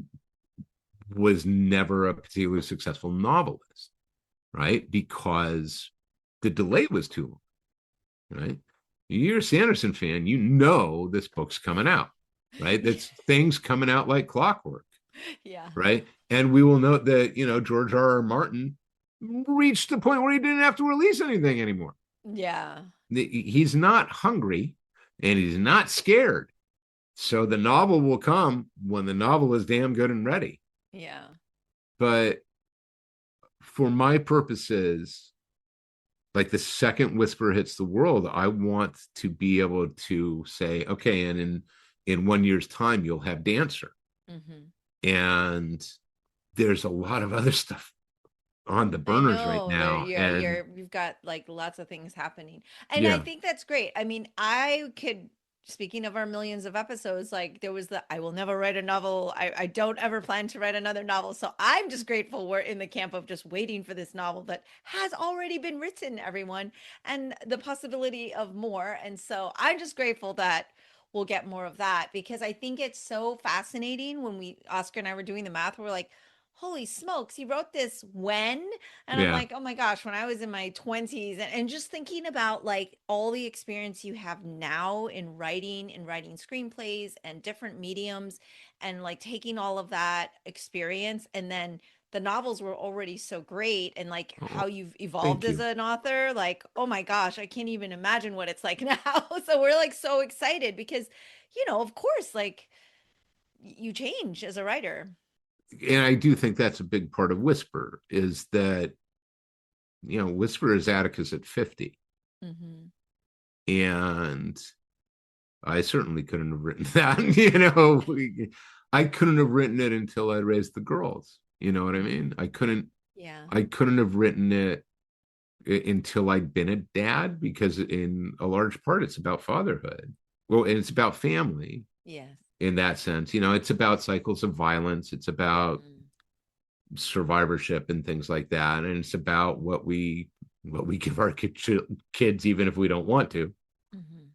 B: was never a particularly successful novelist, right? Because the delay was too long, right? You're a Sanderson fan, you know this book's coming out, right? That's things coming out like clockwork,
A: Yeah.
B: right? And we will note that, George R. R. Martin reached the point where he didn't have to release anything anymore.
A: Yeah.
B: He's not hungry and he's not scared. So the novel will come when the novel is damn good and ready.
A: Yeah.
B: But for my purposes, like the second Whisper hits the world, I want to be able to say, okay, and in 1 year's time, you'll have Dancer.
A: Mm-hmm.
B: And there's a lot of other stuff on the
A: I
B: burners right
A: know that
B: now. And
A: you've got like lots of things happening. And I
B: yeah,
A: think that's great. I mean, I could, speaking of our millions of episodes, like there was the I will never write a novel. I don't ever plan to write another novel. So I'm just grateful we're in the camp of just waiting for this novel that has already been written, everyone, and the possibility of more. And so I'm just grateful that we'll get more of that because I think it's so fascinating when Oscar and I were doing the math, we're like, holy smokes, he wrote this when? And I'm
B: yeah.
A: like, oh my gosh, when I was in my 20s, and just thinking about like all the experience you have now in writing and writing screenplays and different mediums, and like taking all of that experience, and then the novels were already so great, and like how
B: Oh,
A: you've evolved
B: thank
A: as
B: you.
A: an author, like, oh my gosh, I can't even imagine what it's like now. So we're like so excited because, of course, like you change as a writer.
B: And I do think that's a big part of Whisper is that, Whisper is Atticus at 50.
A: Mm-hmm.
B: And I certainly couldn't have written that. I couldn't have written it until I raised the girls. You know what I mean? I couldn't.
A: Yeah.
B: I couldn't have written it until I'd been a dad because, in a large part, it's about fatherhood. Well, and it's about family
A: Yes.
B: in that sense. It's about cycles of violence. It's about
A: Mm-hmm.
B: survivorship and things like that, and it's about what we give our kids, even if we don't want to.
A: Mm-hmm.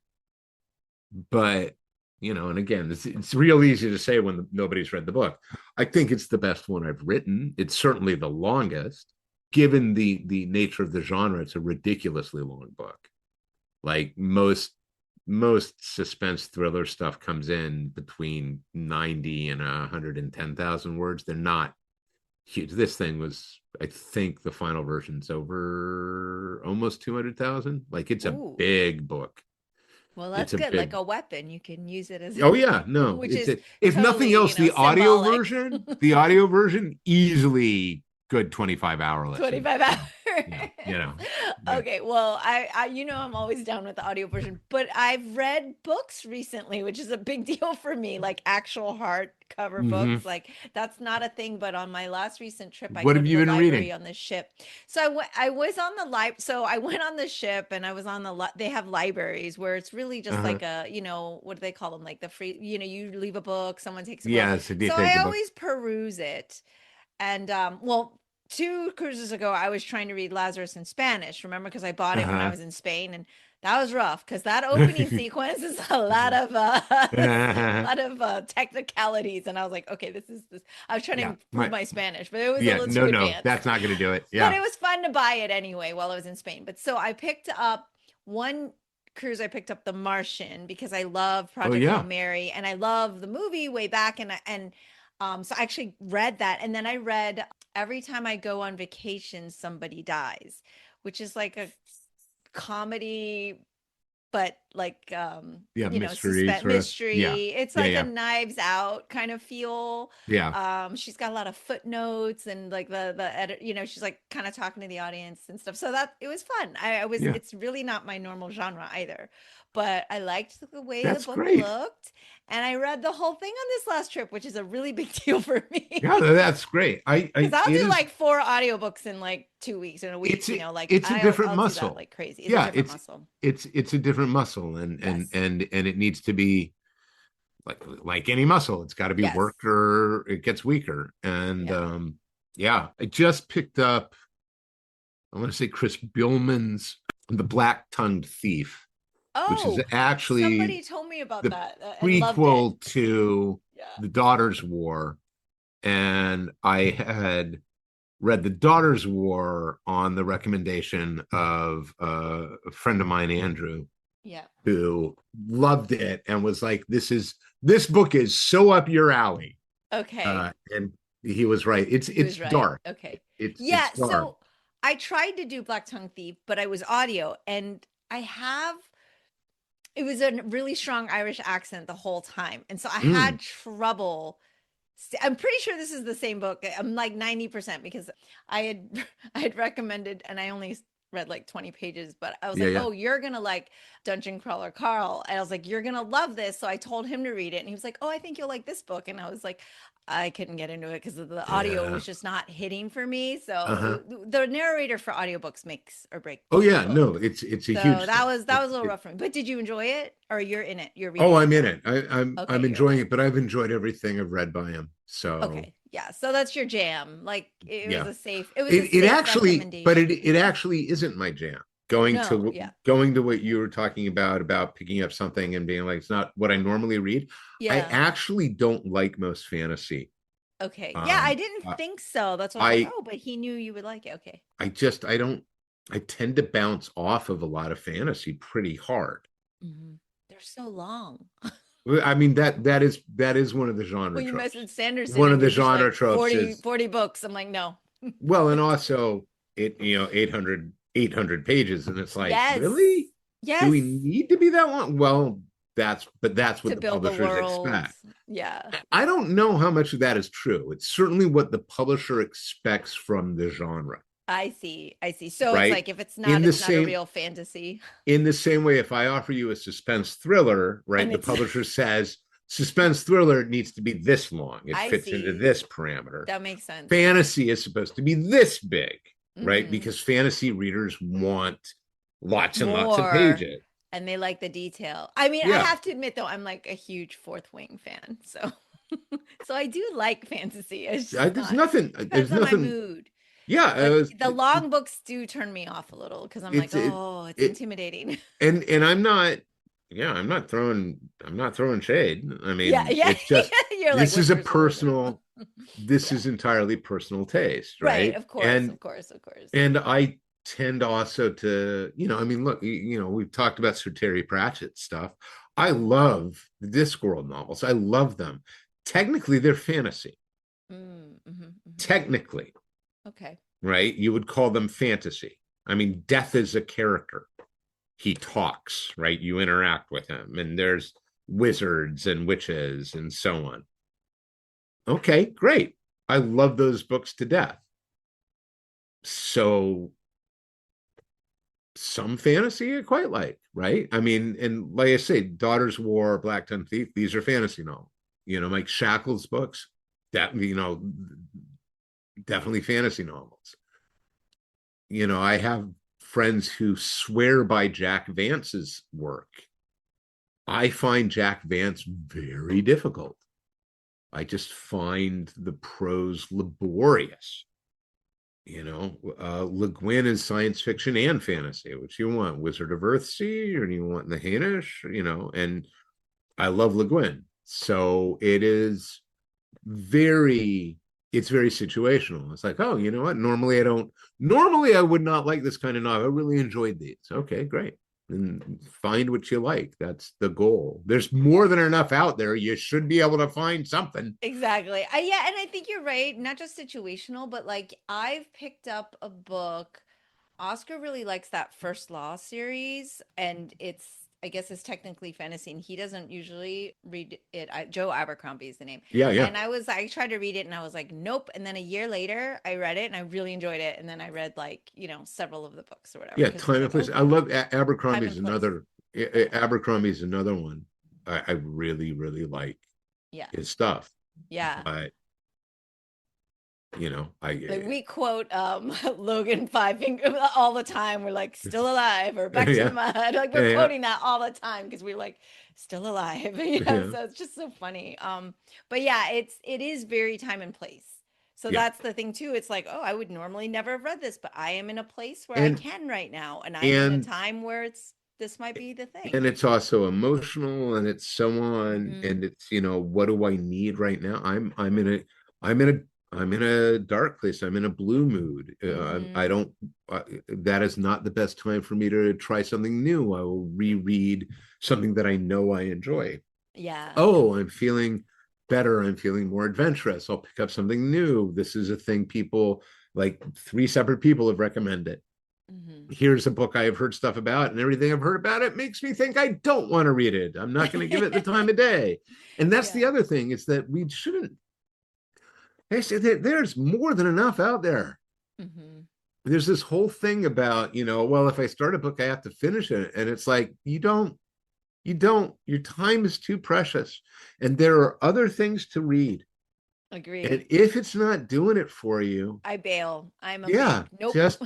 B: But and again, it's real easy to say when nobody's read the book. I think it's the best one I've written. It's certainly the longest. Given the nature of the genre, it's a ridiculously long book. Like most suspense thriller stuff comes in between 90 and 110,000 words. They're not huge. This thing was, I think the final version's over almost 200,000. Like it's a
A: Ooh.
B: big book.
A: Well,
B: It's
A: that's
B: a
A: good. Like
B: big.
A: a weapon, you can use it as,
B: Oh yeah, no,
A: which
B: it's
A: is
B: a, if nothing
A: totally,
B: else, the audio
A: symbolic.
B: version, the audio version easily good 25-hour listen.
A: 25
B: So
A: hours.
B: yeah, yeah.
A: Okay, well, I'm always down with the audio version, but I've read books recently, which is a big deal for me, like actual hardcover
B: Hmm.
A: books. Like that's not a thing, but on my last recent trip, I
B: What
A: go
B: have
A: to
B: you
A: the
B: been
A: library
B: reading?
A: on the ship. So I was on the so I went on the ship and I was on they have libraries where it's really just
B: Uh-huh.
A: like a, what do they call them? Like the free, you leave a book, someone takes a book.
B: Yes,
A: So
B: take
A: I
B: the book.
A: always peruse it. And well, two cruises ago, I was trying to read Lazarus in Spanish. Remember, because I bought it when I
B: Uh-huh.
A: was in Spain, and that was rough because that opening sequence is a lot of a lot of technicalities, and I was like, okay, this is this. I was trying to
B: Yeah,
A: improve my Spanish, but it was a
B: yeah,
A: little
B: no,
A: too
B: no,
A: advanced.
B: that's not going to do it.
A: But
B: Yeah.
A: it was fun to buy it anyway while I was in Spain. But so I picked up one cruise. I picked up The Martian because I love
B: Oh
A: Project Hail
B: yeah.
A: Mary, and I love the movie way back, and so I actually read that, and then I read Every Time I Go on Vacation, Somebody Dies, which is like a comedy, but like
B: Yeah, mystery
A: suspense
B: sort of. Yeah,
A: mystery. It's
B: yeah,
A: like a
B: yeah,
A: Knives Out kind of feel.
B: yeah.
A: She's got a lot of footnotes, and like the edit, she's like kind of talking to the audience and stuff. So that it was fun. I was
B: Yeah,
A: It's really not my normal genre either, but I liked the way the
B: that's
A: book
B: great.
A: looked, and I read the whole thing on this last trip, which is a really big deal for
B: Yeah,
A: me.
B: that's great.
A: Because
B: I,
A: I'll
B: it
A: do
B: is.
A: like 4 audiobooks in like 2 weeks in a week,
B: It's a,
A: like
B: it's a different
A: I'll do that
B: muscle.
A: like crazy. It's a
B: Yeah,
A: different muscle.
B: it's a different muscle, and
A: Yes.
B: it needs to be. like any muscle, it's got to be
A: Yes.
B: worked or it gets weaker. And
A: Yeah.
B: yeah, I just picked up, I want to say Chris Billman's The Black Tongued Thief, which is
A: Oh,
B: actually
A: somebody told me about
B: the
A: that and loved it.
B: prequel to
A: Yeah.
B: The Daughter's War. And I had read The Daughter's War on the recommendation of a friend of mine, Andrew,
A: Yeah.
B: who loved it and was like, this book is so up your alley.
A: Okay.
B: And he was right.
A: He
B: It's
A: was right.
B: dark.
A: Okay.
B: It's
A: Yeah.
B: dark.
A: So I tried to do Black Tongue Thief, but I was audio and it was a really strong Irish accent the whole time. And so I
B: Mm,
A: had trouble. I'm pretty sure this is the same book. I'm like 90% because I had I had recommended and I only read like 20 pages, but I was
B: yeah,
A: like,
B: yeah.
A: "Oh, you're going to like Dungeon Crawler Carl." And I was like, "You're going to love this." So I told him to read it and he was like, "Oh, I think you'll like this book." And I was like, I couldn't get into it because the audio
B: Yeah.
A: was just not hitting for me.
B: Uh-huh.
A: So the narrator for audiobooks makes or breaks
B: Oh
A: the
B: yeah,
A: book.
B: no, it's a
A: So
B: huge thing.
A: that was a little rough for me. But did you enjoy it or you're in it? You're
B: Oh,
A: reading it
B: I'm in
A: now.
B: it. I'm
A: Okay, you're in
B: enjoying
A: it.
B: it, but I've enjoyed everything I've read by him. So
A: Okay. Yeah. So that's your jam. Like
B: yeah.
A: it was a
B: It
A: safe
B: actually, but
A: recommendation.
B: it actually isn't my jam. Going
A: No,
B: to
A: yeah.
B: going to what you were talking about picking up something and being like, it's not what I normally read. I
A: Yeah.
B: actually don't like most fantasy.
A: Okay. Yeah, I
B: Um,
A: didn't
B: I
A: think so. That's why I was like,
B: I
A: "Oh, but he knew you would like it." Okay.
B: I don't I tend to bounce off of a lot of fantasy pretty hard.
A: They're so long.
B: I mean that is one of the genre
A: When you
B: tropes.
A: message Sanderson
B: One
A: and
B: of the
A: you're just
B: genre
A: like
B: tropes is
A: 40 books, I'm like, "No."
B: well, and also it 800 pages, and it's like,
A: Yes.
B: really? Do
A: Yes.
B: we need to be that long? Well, that's what
A: To
B: the
A: build the
B: publishers
A: world.
B: expect.
A: Yeah.
B: I don't know how much of that is true. It's certainly what the publisher expects from the genre,
A: I see. I see. So it's
B: right?
A: like if it's
B: In
A: not,
B: the
A: it's not a
B: same
A: real fantasy.
B: in the same way, if I offer you a suspense thriller, right,
A: And
B: the
A: it's
B: publisher says suspense thriller needs to be this long. It
A: I
B: fits into
A: see.
B: this parameter.
A: That makes sense.
B: Fantasy is supposed to be this big, right?
A: Hmm.
B: Because fantasy readers want lots and lots of
A: More.
B: pages.
A: And they like the detail. I mean, I
B: Yeah.
A: have to admit though, I'm like a huge Fourth Wing fan. So so I do like fantasy. It's just
B: There's
A: not
B: nothing,
A: depends
B: there's
A: on my
B: nothing.
A: mood.
B: Yeah.
A: But the long books do turn me off a little because I'm like,
B: It's,
A: oh, it's
B: it,
A: intimidating.
B: and yeah, I'm not throwing shade. I
A: Yeah,
B: mean,
A: yeah.
B: it's just,
A: You're like
B: this is a
A: whispers of wisdom.
B: this
A: Yeah.
B: is entirely personal taste,
A: Right.
B: right?
A: Of course. Of course. Of course.
B: And I tend also to, I mean, look, we've talked about Sir Terry Pratchett stuff. I love the Discworld novels. I love them. Technically, they're fantasy.
A: Mm-hmm.
B: Technically,
A: Okay.
B: right? You would call them fantasy. I mean, Death is a character. He talks, right? You interact with him, and there's wizards and witches and so on. Okay, great. I love those books to death. So some fantasy I quite like, right? I mean, and like I say, Daughter's War, Black Tongue Thief, these are fantasy novels. Mike Shackle's books, that definitely fantasy novels. I have friends who swear by Jack Vance's work. I find Jack Vance very difficult. I just find the prose laborious. Le Guin is science fiction and fantasy. What you want, Wizard of Earthsea, or do you want the Hainish? And I love Le Guin. So very, it's very situational. It's like, oh, you know what? Normally I would not like this kind of novel. I really enjoyed these. Okay, great. And find what you like. That's the goal. There's more than enough out there. You should be able to find something.
A: Exactly. Yeah, and I think you're right. Not just situational, but like I've picked up a book. Oscar really likes that First Law series, and I guess it's technically fantasy, and he doesn't usually read it. Joe Abercrombie is the name.
B: Yeah, yeah.
A: And I tried to read it, and I was like, nope. And then a year later, I read it, and I really enjoyed it. And then I read like several of the books or whatever
B: Yeah,
A: because I was
B: time and
A: like,
B: place. I
A: okay,
B: love
A: time and place.
B: Abercrombie's another one. I really, really like
A: Yeah,
B: his stuff.
A: yeah.
B: But
A: Like we quote Logan Five Finger all the time. We're like still alive or back to the
B: yeah,
A: mud. Like we're
B: yeah,
A: quoting that all the time because we're like still alive.
B: yeah,
A: So it's just so funny. But yeah, it is very time and place. So
B: yeah.
A: that's the thing too. It's like, oh, I would normally never have read this, but I am in a place where I
B: And
A: can right now, and I'm in a
B: and
A: time where this might be the thing.
B: and it's also emotional, and it's so on,
A: Hmm.
B: and it's, what do I need right now? I'm in a dark place. I'm in a blue mood. I
A: Hmm.
B: don't that is not the best time for me to try something new. I will reread something that I know I enjoy.
A: Yeah.
B: Oh, I'm feeling better. I'm feeling more adventurous. I'll pick up something new. This is a thing people, like, three separate people have recommended.
A: Hmm.
B: Here's a book I have heard stuff about, and everything I've heard about it makes me think I don't want to read it. I'm not going to give it the time of day. And that's the
A: Yeah.
B: other thing, is that we shouldn't. There's more than enough out there.
A: Hmm.
B: There's this whole thing about, well, if I start a book, I have to finish it. And it's like, you don't, your time is too precious. And there are other things to read. And
A: Agreed.
B: if it's not doing it for you,
A: I bail. I'm a
B: yeah,
A: big nope.
B: just,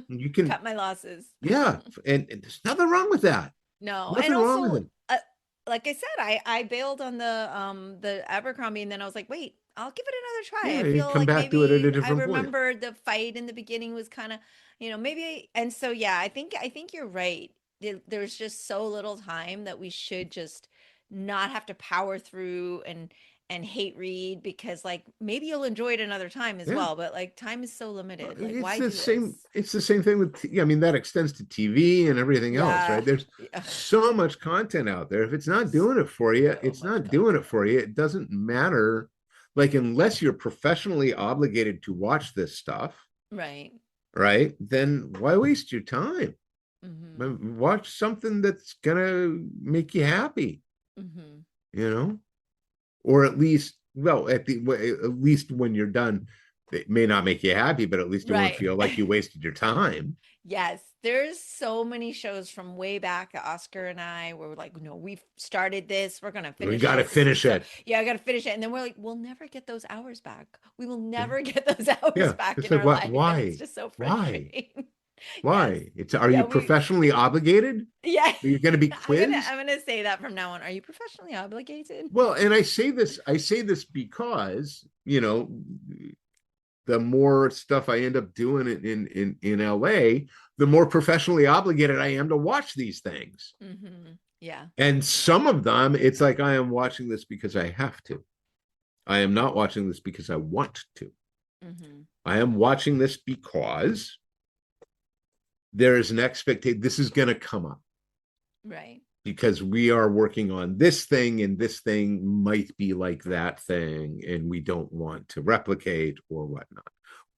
B: you can,
A: Cut my losses.
B: yeah. And there's nothing wrong with that.
A: No, and
B: Nothing wrong with
A: also,
B: it.
A: like I said, I bailed on the Abercrombie, and then I was like, wait, I'll give it another try. I
B: Yeah, you
A: feel
B: come
A: like
B: back to it at a
A: maybe I
B: different point.
A: remembered the fight in the beginning was kind of, maybe, and so yeah, I think you're right. There's just so little time that we should just not have to power through and hate read because like maybe you'll enjoy it another time as
B: Yeah.
A: well, but like time is so limited. Like
B: It's
A: why
B: the
A: do this?
B: same. It's the same thing with. I mean, that extends to TV and everything else,
A: Yeah.
B: right? There's
A: Yeah.
B: so much content out there. If it's not doing it for you,
A: So
B: it's
A: much
B: not doing it
A: content.
B: for you. It doesn't matter. Like, unless you're professionally obligated to watch this stuff,
A: Right.
B: right? Then why waste your time?
A: Hmm.
B: Watch something that's gonna make you happy,
A: Hmm.
B: you know, or at least, well, at least when you're done, it may not make you happy, but at least it won't
A: Right.
B: feel like you wasted your time.
A: Yes, there's so many shows from way back, Oscar and I, where we're like, no, we've started this, we're gonna
B: We
A: finish
B: got to
A: it. This is
B: finish
A: so,
B: it.
A: yeah, I gotta finish it. And then we're like, we'll never get those hours back. We will
B: Yeah,
A: never get those hours
B: yeah.
A: back
B: It's
A: in
B: like,
A: our
B: what?
A: life. And it's
B: Why?
A: just so
B: Why?
A: frustrating. Yes.
B: Why? Are
A: Yeah,
B: you professionally obligated?
A: yeah,
B: Are you going to be
A: I'm gonna,
B: quizzed?
A: I'm gonna say that from now on. Are you professionally obligated?
B: Well, and I say this because, the more stuff I end up doing in LA, the more professionally obligated I am to watch these things.
A: Hmm. Yeah.
B: And some of them, it's like, I am watching this because I have to. I am not watching this because I want to.
A: Hmm.
B: I am watching this because there is an expectation this is going to come up,
A: Right.
B: because we are working on this thing, and this thing might be like that thing, and we don't want to replicate or whatnot.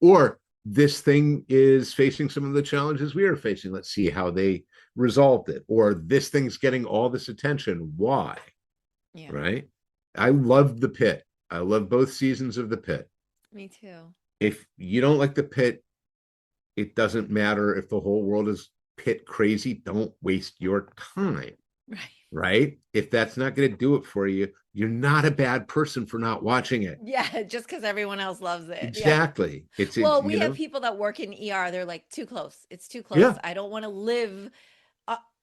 B: Or this thing is facing some of the challenges we are facing. Let's see how they resolved it. Or this thing's getting all this attention. Why?
A: Yeah.
B: Right? I loved The Pit. I love both seasons of The Pit.
A: Me too.
B: If you don't like The Pit, it doesn't matter if the whole world is Pit crazy. Don't waste your time.
A: Right.
B: Right? If that's not going to do it for you, you're not a bad person for not watching it.
A: Yeah, just because everyone else loves it. Yeah.
B: Exactly. It's
A: Well, we have people that work in ER. They're like, too close. It's too close.
B: yeah,
A: I don't want to live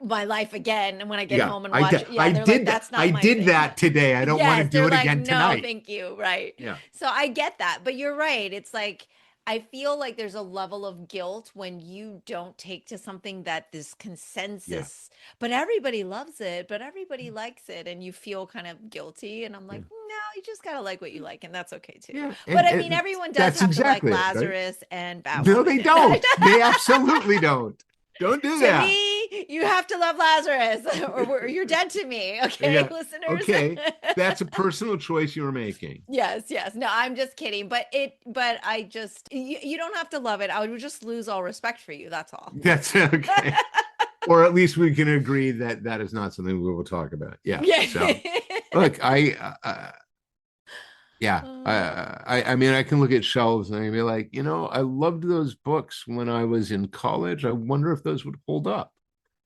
A: my life again. And when I get
B: yeah.
A: home and
B: I
A: watch,
B: did.
A: yeah,
B: I
A: they're like,
B: did that.
A: that's
B: I
A: not my
B: did
A: thing.
B: that today. I don't want to
A: Yes,
B: do
A: they're
B: it
A: like,
B: again
A: no,
B: tonight.
A: thank you. Right.
B: Yeah.
A: So I get that. But you're right. It's like, I feel like there's a level of guilt when you don't take to something that this
B: Yeah.
A: consensus, but everybody loves it, but everybody likes it, and you feel kind of guilty. And I'm
B: Yeah.
A: like, no, you just gotta like what you like, and that's okay too.
B: Yeah.
A: But
B: And,
A: I mean,
B: and
A: everyone does
B: that's
A: have to like
B: exactly it, right?
A: Lazarus and
B: No,
A: Batwoman.
B: they don't. They absolutely don't. Don't do
A: To
B: that.
A: me, you have to love Lazarus, or you're dead to me. Okay,
B: Yeah.
A: listeners.
B: Okay. That's a personal choice you're making.
A: Yes, yes. No, I'm just kidding. But I just, you don't have to love it. I would just lose all respect for you. That's all.
B: That's okay. Or at least we can agree that that is not something we will talk about. Yeah.
A: Yeah.
B: So, look, yeah,
A: Oh,
B: I mean, I can look at shelves and I can be like, I loved those books when I was in college. I wonder if those would hold up.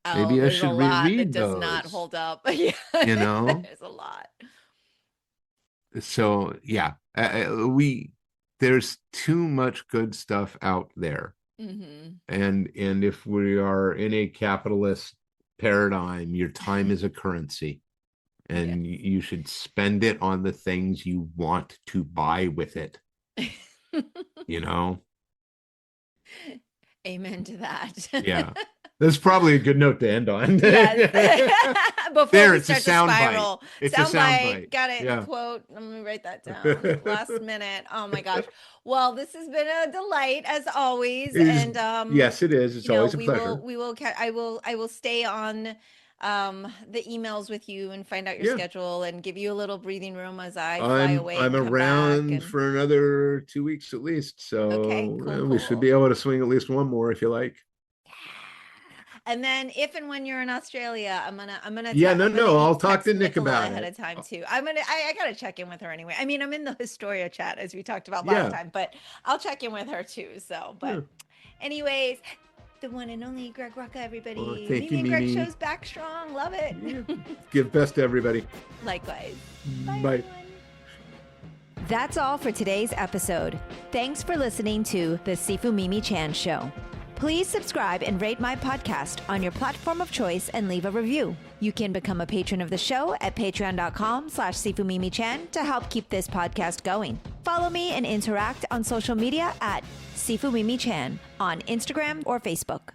A: oh,
B: Maybe I
A: there's a
B: should
A: lot that
B: reread
A: does not
B: those.
A: hold up. Yeah,
B: You know.
A: there's a lot.
B: So yeah, we. there's too much good stuff out there.
A: Mm-hmm.
B: And if we are in a capitalist paradigm, your time is a currency. And you should spend it on the things you want to buy with it. You know?
A: Amen to that.
B: Yeah. That's probably a good note to end on.
A: Yes. Before
B: There,
A: we
B: it's a
A: start to
B: sound
A: spiral.
B: bite. It's a sound bite.
A: Got it.
B: Yeah.
A: Quote. Let me write that down. Last minute. Oh my gosh. Well, this has been a delight as always. And
B: yes, it is. It's always a pleasure.
A: I will stay on the emails with you and find out your schedule and give you a little breathing room as I fly away.
B: I'm
A: and come
B: around
A: back and...
B: for another 2 weeks at least. So
A: okay, cool,
B: we should be able to swing at least one more if you like.
A: And then if and when you're in Australia, I'm gonna
B: I'll talk to Nick about
A: ahead
B: it
A: of time too. I gotta check in with her anyway. I mean, I'm in the Historia chat as we talked about last time, but I'll check in with her too. So, but anyways, the one and only Greg Rucka, everybody.
B: Oh, thank you,
A: Mimi and Greg
B: Mimi.
A: show's back strong. Love it.
B: Give best to everybody.
A: Likewise.
B: Bye.
A: Everyone. That's all for today's episode. Thanks for listening to the Sifu Mimi Chan Show. Please subscribe and rate my podcast on your platform of choice and leave a review. You can become a patron of the show at patreon.com/SifuMimiChan to help keep this podcast going. Follow me and interact on social media at Sifu Mimi Chan on Instagram or Facebook.